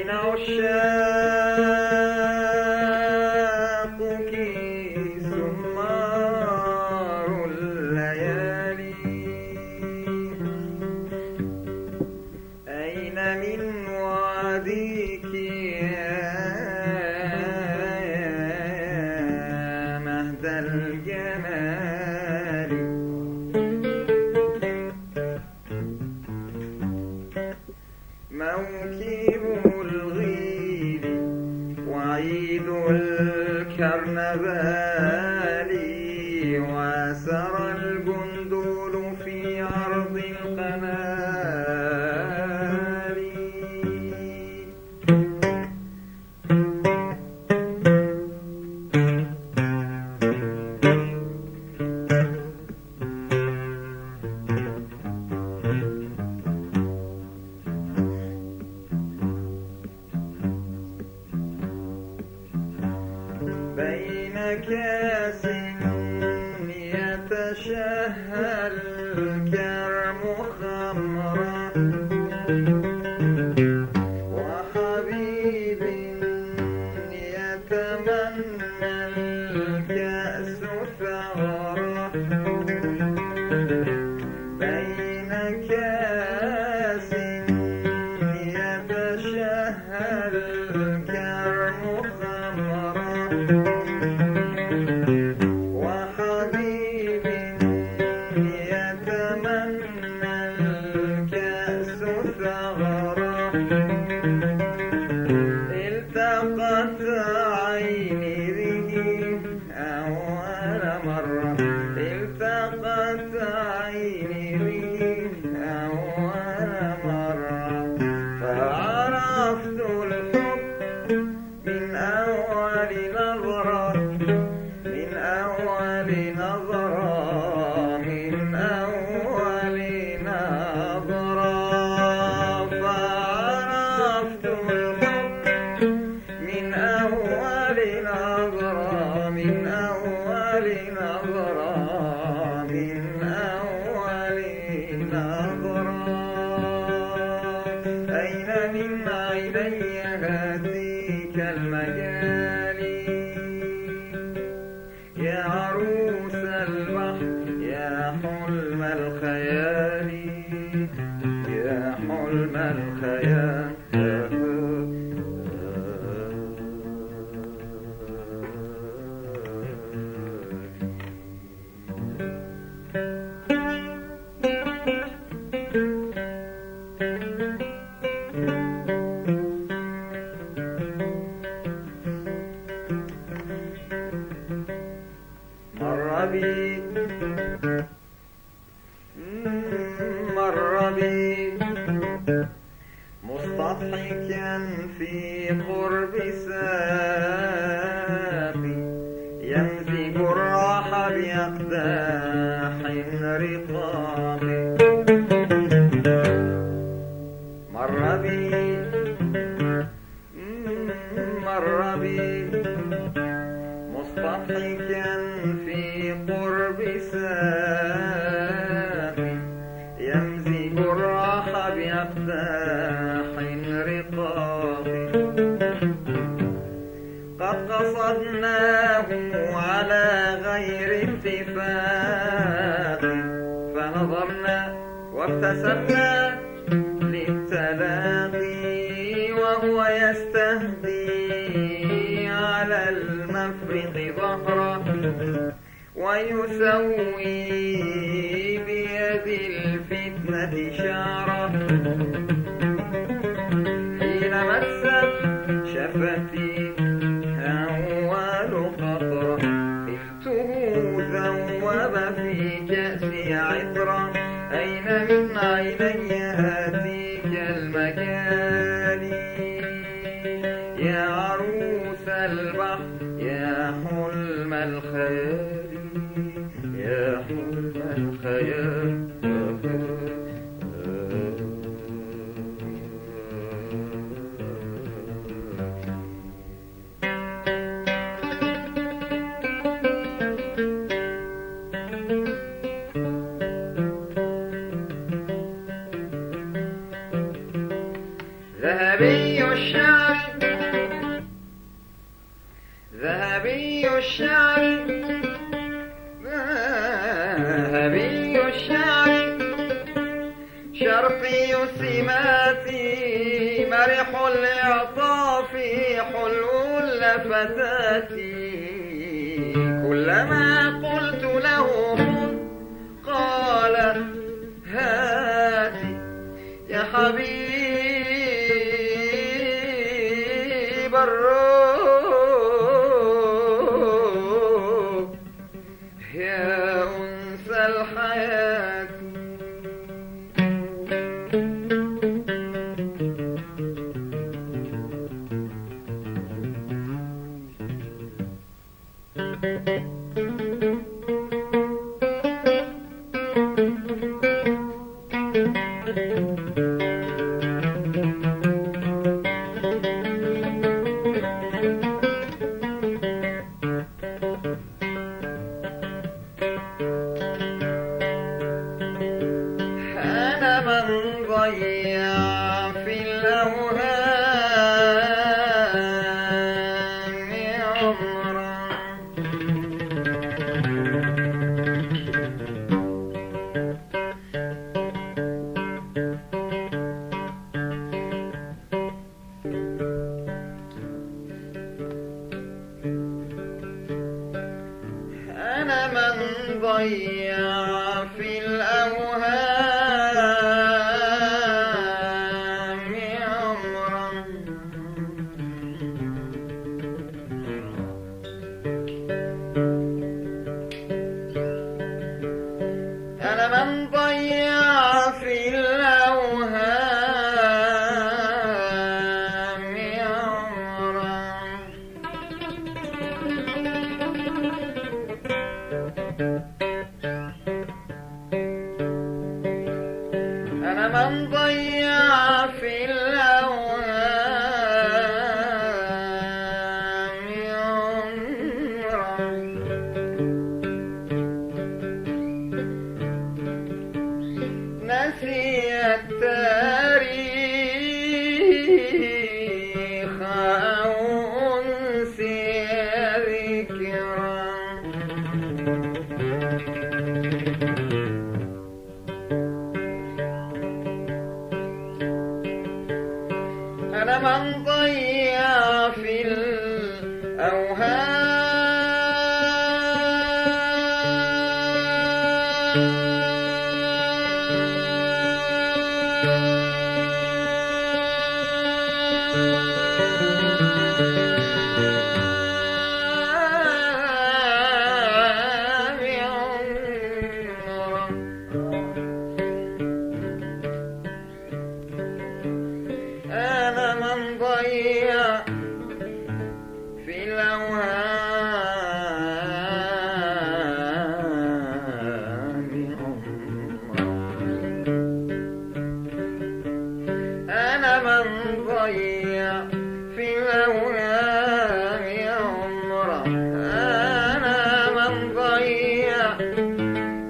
بين عشاقك سمار الليالي، أين من وعدك يا مهد الجمال؟ موكب الغيب وعيد الكرنبال، وسرى الجندول في عرض القنال. بين كاس يتشهى الكرم خمرا، وحبيب يتمنى الكأس ثغرا. بين كاس يتشهى الكرم خمرا، وحبيب يتمنى الكأس ثغرا. التقت عيني به أول مرة، التقت عيني به أول مرة، فعرفت الحب من أول نظرة، من أول نظرة، من أول نظرة. فعرفت الحب من أول نظرة، من أول نظرة، من أول نظرة. أين من عيني هاتيك المجالي يا عروس البحر، يا حلم الخيال، يا حلم الخيال. مر بي مضحكا في قرب ساقي، يمزج الراح بأقداح رقاقي. مر بي مر بي مضحكا في قرب ساقي، يمزج الراح بأقداح رقاقي. قد قصدناه على غير اتفاق، فنظرنا وابتسمنا للتلاقي، وهو يستهدي على المفرق ظهره، ويسوي بيد الفتنة شعره. حين مست شفتي أول خطرة، قلته ذوب في كأسي عطرا. أين من عيني هاتيك المجال يا عروس البحر، يا حلم الخيال، يا حلم الخيال. ذهبي الشعر الشعر ذهبي الشعر ذهبي الشعر شرقي السمات مرح الإعطاف حلو اللفتات كلما قلت له قال هاتي يا حبيب الروح يا أنس الحياة أنا من ضيع في الأوهام عمرا أنا من ضيع في الأوهام عمرا أنا من ضيع في الأوهام عمرا أنا من ضيع في الأوهام عمرا نسي التاريخ أو أنسي ذكرا أنا من ضيع في أنا من ضيع في الأوهام أنا من ضيع في الأوهام عمره أنا من ضيع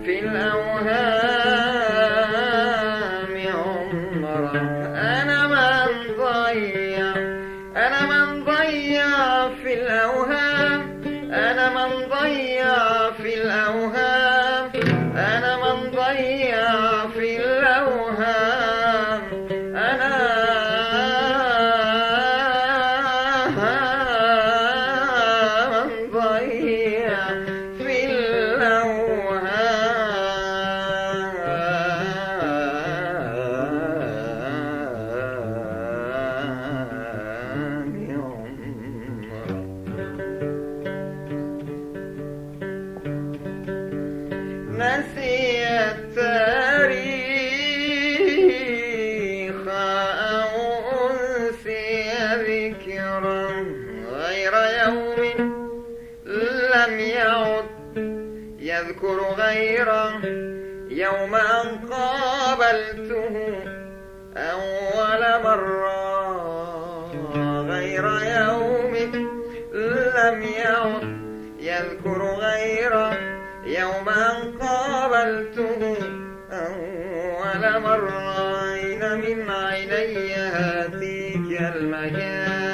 في الأوهام عمره أنا من ضيع في الأوهام أنا من ضيع في الأوهام أنا من ضيع في الأوهام أنا من ضيع في نسي التاريخ أو أنسي ذكرا غير يوم لم يعد يذكر غيره يوم أن قابلته أول مرة غير يوم لم يعد يذكر غيره يوم أن قابلته أول مرة أين من عيني هاتيك المكان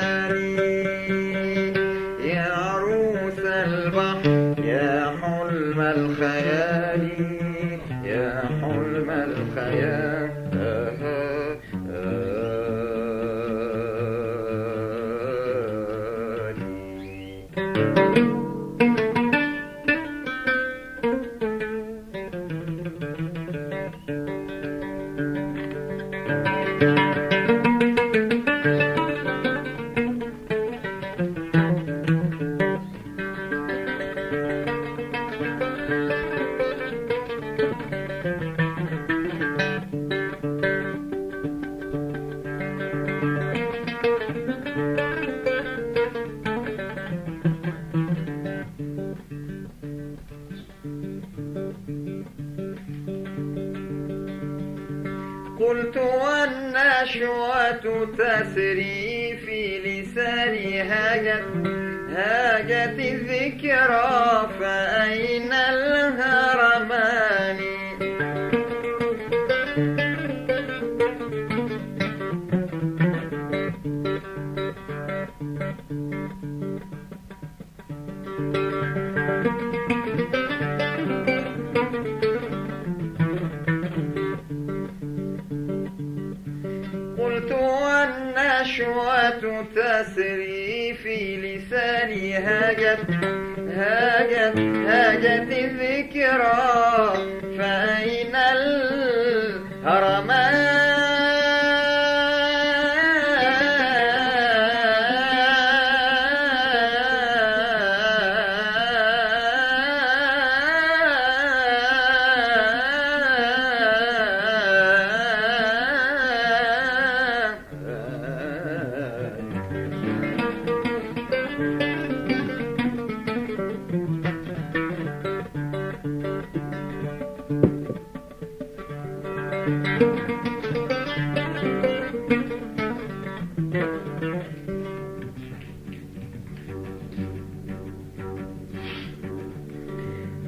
قلت والنشوة تسري في لساني هاجت الذكرى فأين الهرمان. قلت والنشوة تسري في لساني هاجت الذكرى فأين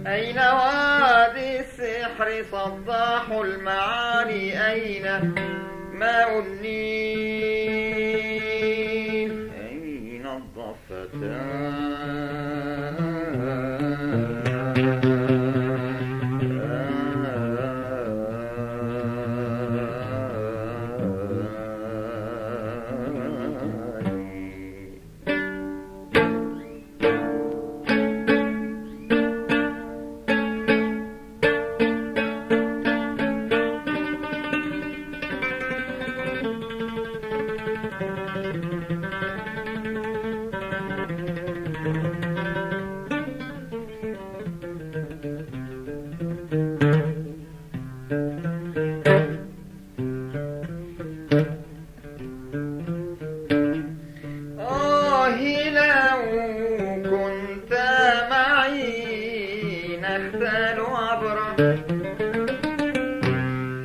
أين وادي السحر صداح المعاني أين ماء النيل أين نختال عبرة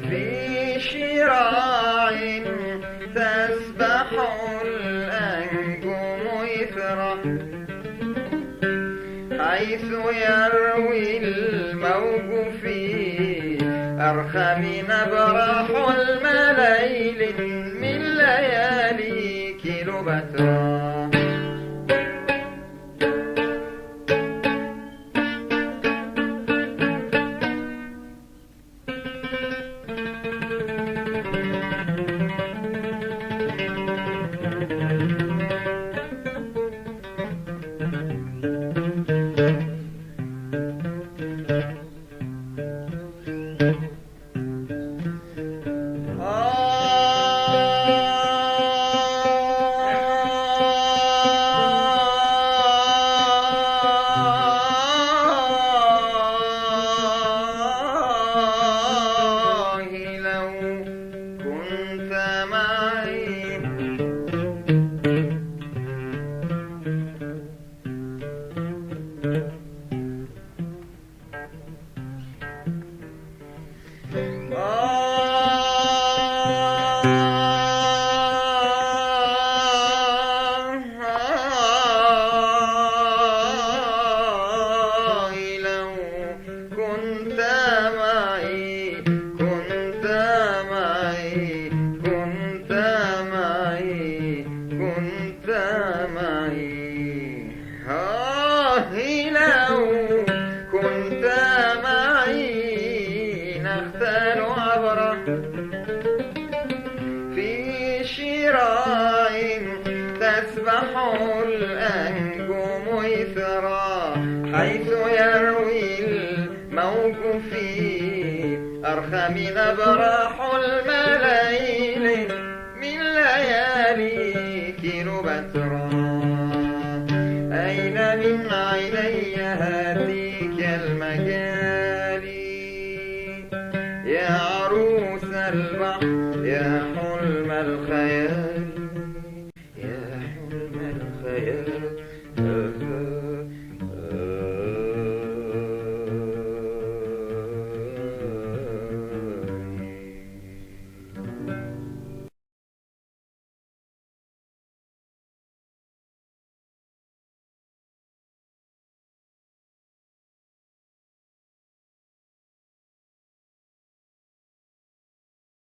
في شراع تسبح الأنجم إثرا حيث يروي الموج في أرخم نبرح المليل من ليالي كيلوباترا. في شراع تسبح الأنجم إثرا حيث يروي الموج في أرخم نبرح المليل من ليالي كيلوباترا. أين من عيني هاتيك المجالي يا عروس البحر يا حلم الخيال يا إذ